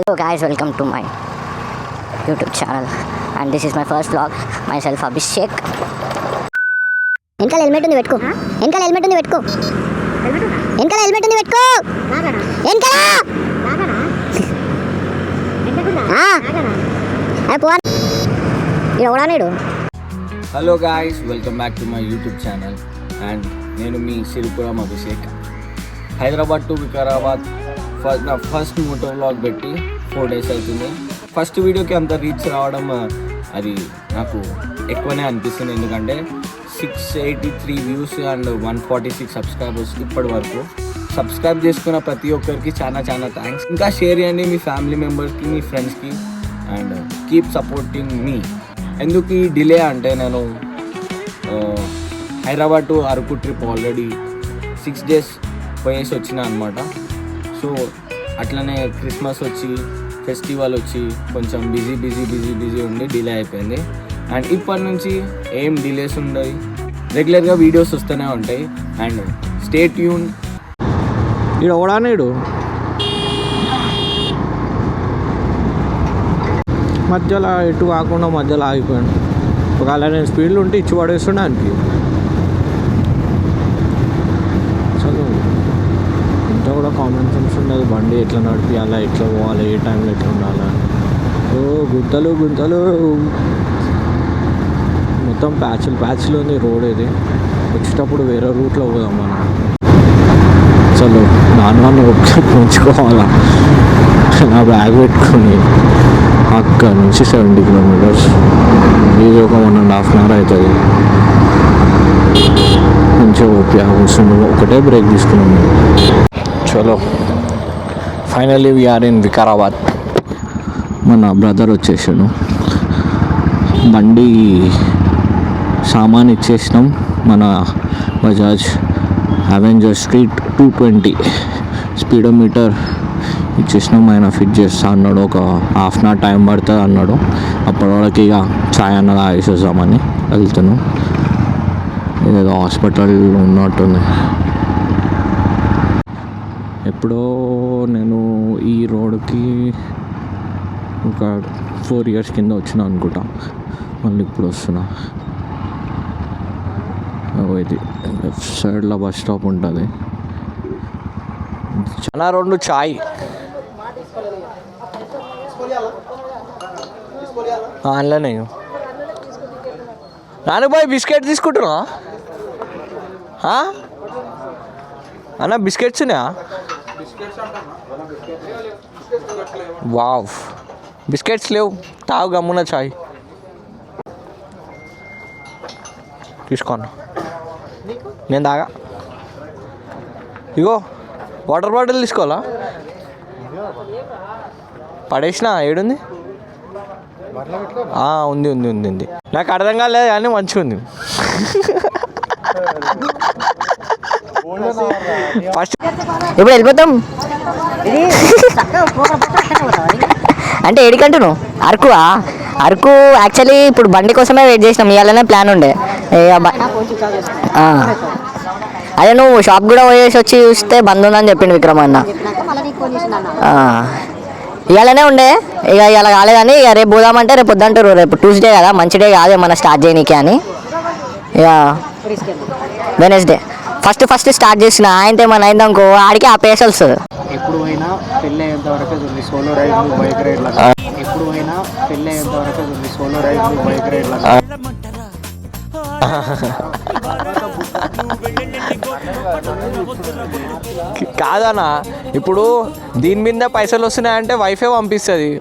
Hello guys, welcome to my YouTube channel and this is my first vlog. Myself Abhishek. వెనకాల helmet ఉంది పెట్టుకో. వెనకాల helmet ఉంది పెట్టుకో. వెనకాల హెల్మెట్ ఉంది పెట్టుకో. వెనకాల ఎవడానేడు. Hello guys, welcome back to my YouTube channel and నేను మీ సిరిపురం అభిషేక్. హైదరాబాద్ టు వికారాబాద్ నా ఫస్ట్ మోటో వ్లాగ్ పెట్టి 4 days అవుతుంది. ఫస్ట్ వీడియోకి అంత రీచ్ రావడం అది నాకు ఎక్కువనే అనిపిస్తుంది, ఎందుకంటే 683 వ్యూస్ అండ్ 146 సబ్స్క్రైబర్స్ ఇప్పటి వరకు. సబ్స్క్రైబ్ చేసుకున్న ప్రతి ఒక్కరికి చాలా థ్యాంక్స్. ఇంకా షేర్ చేయండి మీ ఫ్యామిలీ మెంబర్స్కి, మీ ఫ్రెండ్స్కి అండ్ కీప్ సపోర్టింగ్ మీ. ఎందుకు ఈ డిలే అంటే, నేను Hyderabad to Araku trip already 6 days పోయేసి వచ్చిన అనమాట. సో అట్లనే క్రిస్మస్ వచ్చి, ఫెస్టివల్ వచ్చి కొంచెం బిజీ ఉండి డిలే అయిపోయింది. అండ్ ఇప్పటి నుంచి ఏం డిలేస్ ఉండవు, రెగ్యులర్గా వీడియోస్ వస్తూనే ఉంటాయి. And stay tune. ఇక్కడ ఓడానేడు మధ్యలో ఎటు కాకుండా మధ్యలో ఆగిపోయాడు. ఒకవేళ నేను స్పీడ్లో ఉంటే ఇచ్చి పడేస్తుండే అనికి. అసలు ఇంత కూడా కామన్ సెన్స్ ఉండదు, బండి ఎట్లా నడిపియాలా, ఎట్లా పోవాలి, ఏ టైంలో ఎట్లా ఉండాలా. ఓ గుంతలు మొత్తం ప్యాచ్లు ఉంది రోడ్. ఇది వచ్చేటప్పుడు వేరే రూట్లో పోదాం మనం. అసలు నాన్న ఉంచుకోవాలా నా బ్యాగ్ పెట్టుకొని అక్కడ నుంచి 70 kilometers. ఇది ఒక 1.5 hour అవుతుంది. మంచిగా ఓపిక కూర్చుండు, ఒకటే బ్రేక్ తీసుకున్నాం. చలో ఫైనల్లీ వీఆర్ ఇన్ వికారాబాద్. మన బ్రదర్ వచ్చేసాడు. బండి సామాన్ ఇచ్చేసినాం. మన బజాజ్ అవెంజర్ స్ట్రీట్ 220 స్పీడోమీటర్ ఇచ్చేసినాం. ఆయన ఫిట్ చేస్తా అన్నాడు. ఒక 1/2 hour టైం పడుతుంది అన్నాడు. అప్పటి వరకు ఇక ఛాయ్ అన్నది ఆగేసేద్దామని వెళ్తున్నాం. ఏదో హాస్పిటల్ ఉన్నట్టుంది. ఎప్పుడో నేను ఈ రోడ్కి ఒక 4 years కింద వచ్చిన అనుకుంటా. మళ్ళీ ఇప్పుడు వస్తున్నా. ఇది లెఫ్ట్ సైడ్లో బస్ స్టాప్ ఉంటుంది. చాలా 2 చాయ్ ఆన్లైన్. నాన్న బాయ్ బిస్కెట్ తీసుకుంటున్నా అన్న, బిస్కెట్స్ ఉన్నాయా? వావ్, బిస్కెట్స్ లేవు. తాగు గమ్మున చాయ్ తీసుకోను. నేను తాగా. ఇగో వాటర్ బాటిల్ తీసుకోవాలా? పడేసిన ఏడుంది? ఉంది. నాకు అర్థం కాలేదు కానీ మంచిగా ఉంది. ఫస్ట్ ఇప్పుడు వెళ్ళిపోతాం. అంటే ఏడికంటున్నావు? అరకు యాక్చువల్లీ ఇప్పుడు బండి కోసమే వెయిట్ చేసినాం. ఇవాళనే ప్లాన్ ఉండే. అదే నువ్వు షాప్ కూడా పోయేసి వచ్చి చూస్తే బంద్ ఉందని చెప్పిండు విక్రమ్ అన్న. ఇవాళనే ఉండే, ఇక ఇవాళ కాలేదని ఇక రేపు పోదామంటే రేపు వద్దంటారు. రేపు ట్యూస్డే కదా, మంచి డే కాదు ఏమన్నా స్టార్ట్ చేయనీకి అని. ఇక వెనస్డే ఫస్ట్ స్టార్ట్ చేసిన ఆయనతో ఏమన్నా అయిందనుకో ఆడికి ఆ పేస్ వస్తుంది. ఎప్పుడు అయినా పెళ్ళి అయ్యేంత వరకు సోలో రైడ్లు, బైక్ రైడ్లు. ఎప్పుడు అయినా పెళ్ళి అయ్యేంత వరకు సోలో రైడ్లు, బైక్ రైడ్లు. కాదన్నా, ఇప్పుడు దీని మీద పైసలు వస్తున్నాయంటే వైఫే పంపిస్తుంది.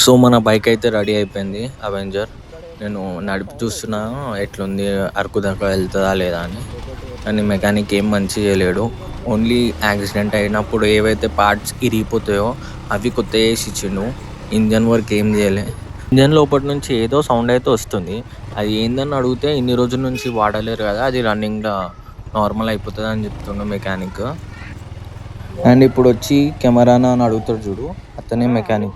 సో మన బైక్ అయితే రెడీ అయిపోయింది, అవెంజర్. నేను నడిపి చూస్తున్నా ఎట్లుంది, అరకు దాకా వెళ్తుందా లేదా అని. కానీ మెకానిక్ ఏం మంచి చేయలేడు. ఓన్లీ యాక్సిడెంట్ అయినప్పుడు ఏవైతే పార్ట్స్ ఇరిగిపోతాయో అవి కొత్త వేసి ఇచ్చిండు. ఇంజన్ వర్క్ ఏం చేయలే. ఇంజన్ లోపటి నుంచి ఏదో సౌండ్ అయితే వస్తుంది. అది ఏందని అడిగితే ఇన్ని రోజుల నుంచి వాడలేరు కదా, అది రన్నింగ్లో నార్మల్ అయిపోతుంది అని చెప్తుండే మెకానిక్. అండ్ ఇప్పుడు వచ్చి కెమెరానా అని అడుగుతాడు చూడు, అతనే మెకానిక్.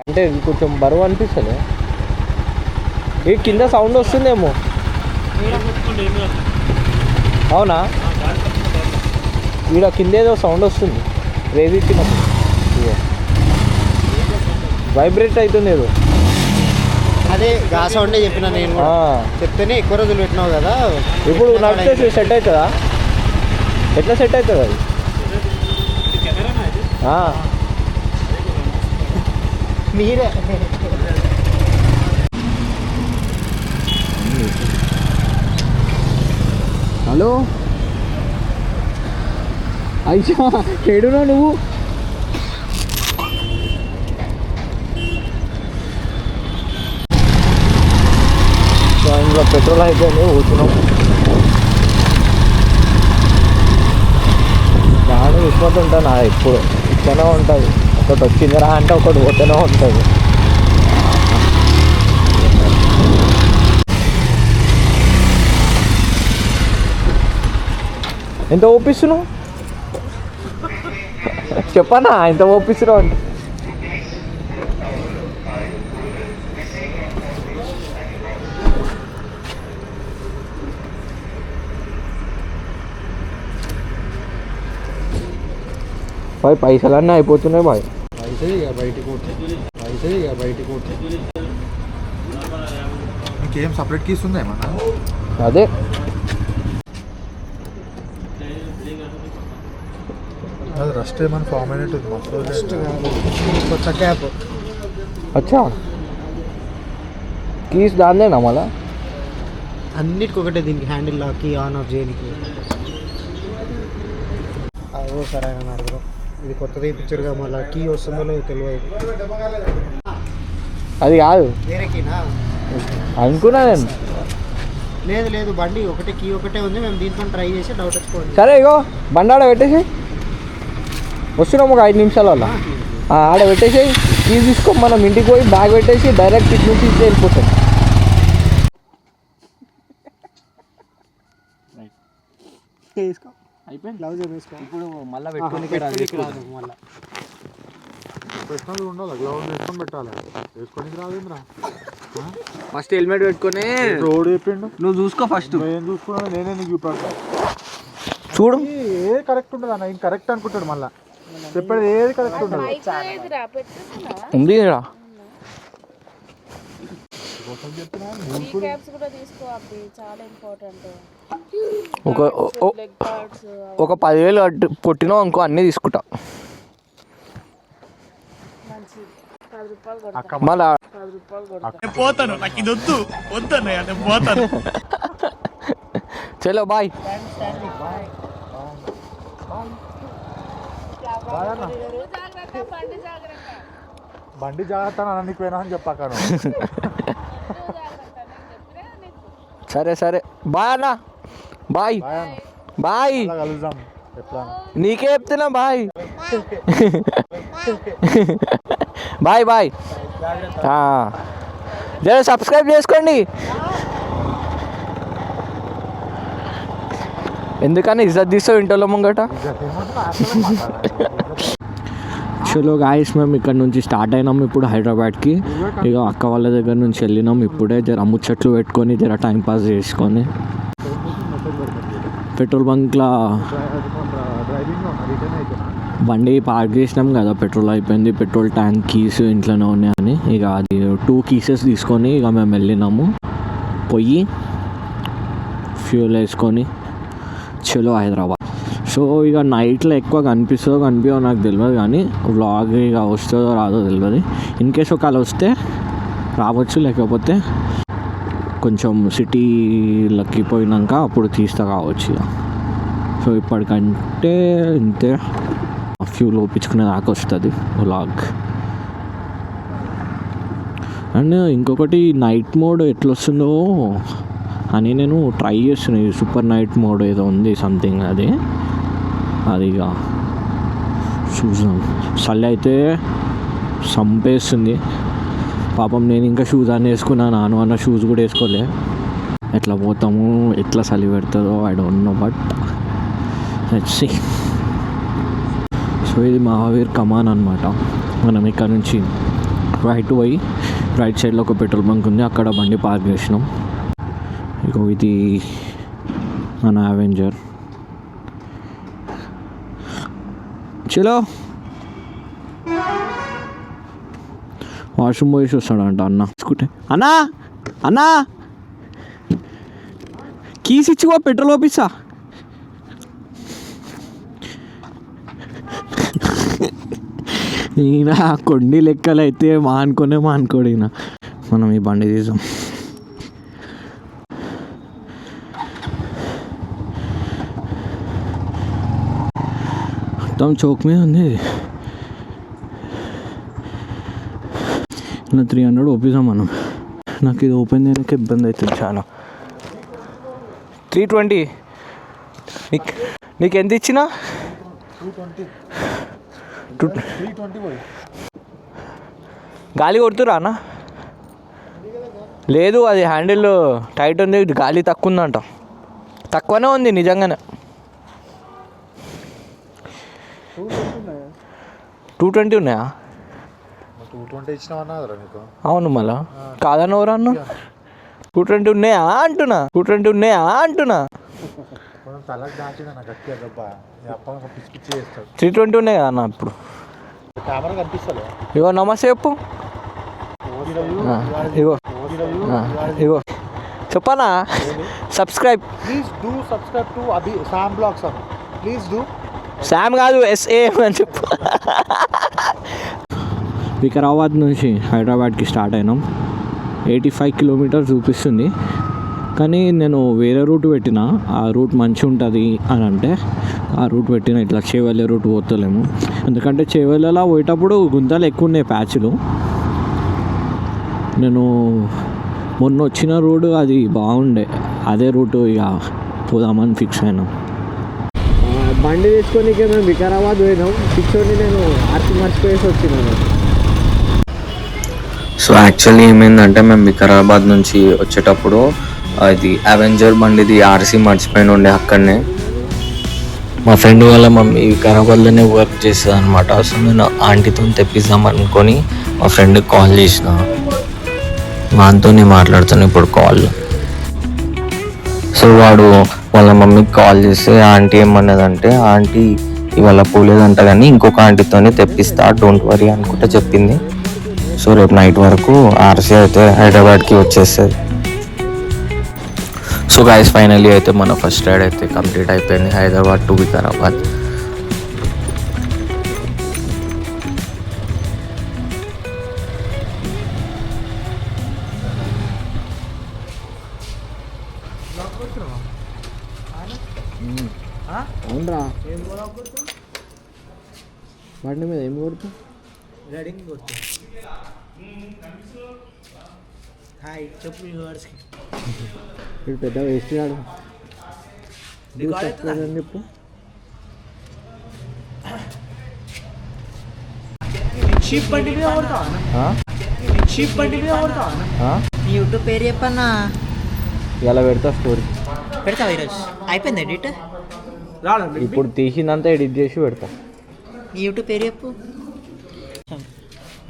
అంటే కొంచెం బరువు అనిపిస్తలే. ఈ కింద సౌండ్ వస్తుందేమో. అవునా, ఈడ కింద ఏదో సౌండ్ వస్తుంది రేజ్ ఇచ్చినప్పుడు. వైబ్రేట్ అవుతుంది ఏదో. అదే గా సౌండే చెప్పిన నేను కూడా. చెప్తేనే ఎక్కువ రోజులు పెట్టినావు కదా. ఇప్పుడు నడిస్తే సెట్ అవుతుందా? ఎట్లా సెట్ అవుతుంది అది? మీరే హలో అయిషా, ఏడునా నువ్వు? ఇంట్లో పెట్రోల్ అయిపోయింది, పోతున్నాం. దాని విశ్వత ఉంటాను ఎప్పుడు ఇక్కడనే ఉంటుంది. ఒకటి వచ్చిందిరా అంటే ఒకటి పోతూనే ఉంటుంది. ఎంత ఓపిస్తున్నావు చెప్పనా? ఎంత ఓపిస్తున్నావు అంటే బాయ్ పైసలన్నీ అయిపోతున్నాయి బాయ్. ఇంకేం సపరేట్ కీస్ ఉందా ఏమన్నా? అదే అది రస్ట్ ఏమన్నా ఫామ్ అయినట్టుంది. కొత్త క్యాప్. అచ్చా, కీస్ దాందేనా మళ్ళా? అన్నిటికి ఒకటే, దీనికి హ్యాండిల్ లాక్కి ఆన్ ఆఫ్ చేయడానికి. అదో సరే అని అడగడం. ఇది కొత్తది పిక్చర్గా మళ్ళీ కీ వస్తుందో లేదో తెలియదు. అది కాదు వేరే కీనా అనుకున్నా నేను. లేదు లేదు, బండి ఒకటే కీ ఒకటే ఉంది. మేము దీంతో ట్రై చేసి డౌట్ వచ్చుకోండి. సరే ఇగో బండి ఆడ పెట్టేసి వస్తున్నాము ఒక 5 నిమిషాల వల్ల. ఆడ పెట్టేసి కీస్ తీసుకో, మనం ఇంటికి పోయి బ్యాగ్ పెట్టేసి డైరెక్ట్ ఇటు నుంచి ఇస్తే వెళ్ళిపోతాం. అయిపోయింది, గ్లౌజ్ వేసుకో. ఇప్పుడు మళ్ళీ పెట్టుకొని మళ్ళీ ప్రశ్నలు ఉండాలి, గ్లౌజ్ వేసుకొని పెట్టాలి. వేసుకొని రాదేంద్రా? ఫస్ట్ హెల్మెట్ పెట్టుకొని రోడ్ చెప్పిండు, నువ్వు చూసుకో ఫస్ట్. ఏం చూసుకున్నా నేనే నీకు చూపాను. చూడు ఏది కరెక్ట్ ఉంటుంది అన్న, ఇంక కరెక్ట్ అనుకుంటాడు. మళ్ళీ చెప్పేది ఏది కరెక్ట్ ఉండదు. ఉంది ఒక 10,000 కొట్టినావు అనుకో, అన్నీ తీసుకుంటా. మళ్ళా పోతాను, నాకు ఇది వద్దు వద్దన్నయ్య, నేను పోతాను. చలో బాయ్. బండి జాగ్రత్త అన్నికి పోయినా అని చెప్పాను. సరే సరే బాయ్ అన్న, బాయ్ బాయ్. కలుద్దాం ఎట్లా? నీకే చెప్తున్నా బాయ్. Bye bye. జర సబ్స్క్రైబ్ చేసుకోండి. ఎందుకని ఇజ్జత్ తీస్తావు ఇంట్లో ముంగట. చలో గాయస్, మేము ఇక్కడ నుంచి స్టార్ట్ అయినాం ఇప్పుడు హైదరాబాద్కి. ఇక అక్క వాళ్ళ దగ్గర నుంచి వెళ్ళినాం ఇప్పుడే. జర ముచ్చట్లు పెట్టుకొని జర టైంపాస్ చేసుకొని పెట్రోల్ బంక్లో బండి పార్క్ చేసినాం కదా. పెట్రోల్ అయిపోయింది, పెట్రోల్ ట్యాంక్ కీస్ ఇంట్లోనే ఉన్నాయని ఇక అది 2 కీసెస్ తీసుకొని ఇక మేము వెళ్ళినాము. పోయి ఫ్యూల్ వేసుకొని చలో హైదరాబాద్. సో ఇక నైట్లో ఎక్కువ కనిపిస్తుందో కనిపించో నాకు తెలియదు, కానీ వ్లాగ్ ఇక వస్తుందో రాదో తెలియదు. ఇన్ కేస్ ఒకవేళ వస్తే రావచ్చు, లేకపోతే కొంచెం సిటీలకి పోయినాక అప్పుడు తీస్తా కావచ్చు ఇక. సో ఇప్పటికంటే ఇంతే, ఫ్యూల్ ఒప్పించుకునే దాకా వస్తుంది వ్లాగ్. అండ్ ఇంకొకటి నైట్ మోడ్ ఎట్లా వస్తుందో అని నేను ట్రై చేస్తున్నాను. సూపర్ నైట్ మోడ్ ఏదో ఉంది సంథింగ్, అది ఇక చూసాం. చలి అయితే చంపేస్తుంది పాపం. నేను ఇంకా షూస్ అని వేసుకున్నాను, నాను అన్న షూస్ కూడా వేసుకోలే. ఎట్లా పోతాము, ఎట్లా చలి పెడుతుందో I don't know, but let's see. So ఇది మహావీర్ కమాన్ అనమాట. మనం ఇక్కడ నుంచి రైట్ పోయి రైట్ సైడ్లో ఒక పెట్రోల్ బంక్ ఉంది, అక్కడ బండి పార్క్ చేసినాం. ఇగో ఇది మన అవెంజర్. చలో వాష్రూమ్ పోయేసి వస్తాడంట అన్న. స్కూటీ అన్నా అన్నా కీస్ ఇచ్చివా పెట్రోల్ పంపిస్తా. ఈయన కొండి లెక్కలు అయితే మానుకోడు ఈయన. మనం ఈ బండి తీసాం. మొత్తం చౌక్ మీద ఉంది. ఇలా 300 ఒప్పిస్తాం మనం. నాకు ఇది ఓపెన్ చేయడానికి ఇబ్బంది అవుతుంది చాలా. 320 నీకు ఎంత ఇచ్చినా 320 గాలి కొడుతురా అన్న? లేదు, అది హ్యాండిల్ టైట్ ఉంది, గాలి తక్కువ ఉందంట. తక్కువనే ఉంది నిజంగానే. 220 ఉన్నాయా? 220 ఇచ్చినావన్నారా నీకు? అవును, మళ్ళా కాదని ఎవరు అన్న? 220 ఉన్నాయా అంటున్నా. 220 ఉన్నాయా అంటున్నా. తలకు దాచినా నాకు గట్టిగా దెబ్బ పిచ్చి పిచ్చి చేస్తాడు. 320 ఉన్నాయి కదా అన్న ఇప్పుడు. కెమెరా కనిపిస్తలే. ఇగో నమస్తే చెప్పు. ఇగో ఇగో చెప్పనా? Subscribe please do subscribe to Abhi Sam vlogs అని. Please do. శామ్ కాదు, SM అని చెప్పు. వికారాబాద్ నుంచి హైదరాబాద్కి స్టార్ట్ అయినాం. 85 కిలోమీటర్స్ చూపిస్తుంది, కానీ నేను వేరే రూట్ పెట్టిన. ఆ రూట్ మంచిగా ఉంటుంది అని అంటే ఆ రూట్ పెట్టిన. ఇట్లా చేవెళ్ళే రూట్ పోతలేము, ఎందుకంటే చేవెళ్ళలా పోయేటప్పుడు గుంతలు ఎక్కువ ఉన్నాయి, ప్యాచ్లు. నేను మొన్న వచ్చిన రోడ్డు అది బాగుండే, అదే రూటు ఇక పోదామని ఫిక్స్ అయినాం. బండి తెచ్చుకొని మేము వికారాబాద్ పోయినాం. పిచ్చోని నేను ఆర్తి మర్చిపోయేసి వచ్చినాను. సో యాక్చువల్లీ ఏమైందంటే మేము వికారాబాద్ నుంచి వచ్చేటప్పుడు అది అవెంజర్ బండిది RC మర్చిపోయిన ఉండే అక్కడనే. మా ఫ్రెండ్ వాళ్ళ మమ్మీ వికారాబాద్లోనే వర్క్ చేస్తుంది అనమాట. సో నేను ఆంటీతో తెప్పిద్దాం అనుకొని మా ఫ్రెండ్కి కాల్ చేసిన. వానితోనే మాట్లాడుతాను ఇప్పుడు కాల్. సో వాడు వాళ్ళ మమ్మీకి కాల్ చేస్తే ఆంటీ ఏమన్నదంటే, ఆంటీ ఇవాళ పోలేదంట కానీ ఇంకొక ఆంటీతోనే తెప్పిస్తా, డోంట్ వరీ అనుకుంటా చెప్పింది. సో రేపు నైట్ వరకు RC అయితే హైదరాబాద్కి వచ్చేస్తుంది. సో గైస్ ఫైనల్లీ అయితే మన ఫస్ట్ రైడ్ అయితే కంప్లీట్ అయిపోయింది, హైదరాబాద్ టు వికారాబాద్. అవునరా, బండి మీద ఏం కొడుతు? రైడింగ్ కొడుతు. హాయ్ చెప్పు వ్యూవర్స్కి. ఇప్పుడు పెద్ద వేస్ట్ కాడు అని చెప్పు. చీప్ బండి మీద కొడతావా? చీప్ బండి మీద కొడతావా? నీ యూట్యూబ్ పేరు చెప్పన్నా. ఇలా పెడతా స్టోరీ. పెడతావా ఈరోజు? అయిపోయింది ఎడిట్? ఇప్పుడు తీసిందంతా ఎడిట్ చేసి పెడతా. నీ యూట్యూబ్ పేరు చెప్పు.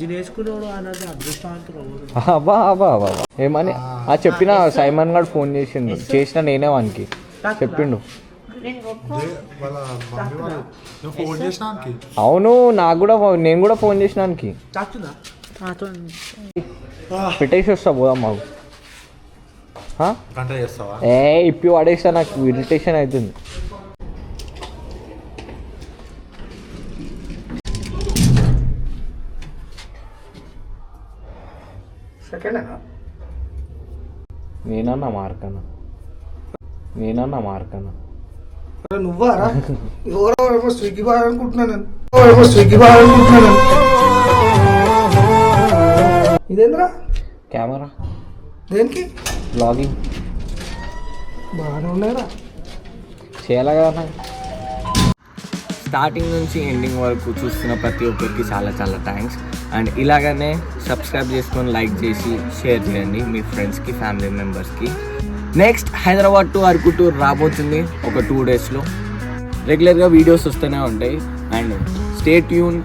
దీని వేసుకున్నాడు అన్నది అదృష్టవంతుడు. అబ్బా అబ్బా అబ్బా ఏమని చెప్పిన సైమన్ గారు ఫోన్ చేసిన నేనే వానికి చెప్పిండు. అవును, నాకు కూడా నేను కూడా ఫోన్ చేసినానికి. పెట్టేసి వస్తా పోదాం మాకు. ఇప్పి పడేస్తా, నాకు ఇరిటేషన్ అవుతుంది. నేనన్నా మార్కన్నా నువ్వారా? ఎవరో స్విగ్గీ బాగా అనుకుంటున్నాను. ఇదేంద్రా కెమెరా దేనికి? బ్లాగింగ్ బాగానే ఉన్నారా? చేయాలి కదా. స్టార్టింగ్ నుంచి ఎండింగ్ వరకు చూస్తున్న ప్రతి ఒక్కరికి చాలా చాలా థ్యాంక్స్. అండ్ ఇలాగనే సబ్స్క్రైబ్ చేసుకొని లైక్ చేసి షేర్ చేయండి మీ ఫ్రెండ్స్కి, ఫ్యామిలీ మెంబర్స్కి. Next Hyderabad to Araku tour రాబోతుంది ఒక 2 డేస్లో. రెగ్యులర్గా వీడియోస్ వస్తూనే ఉంటాయి. And stay tune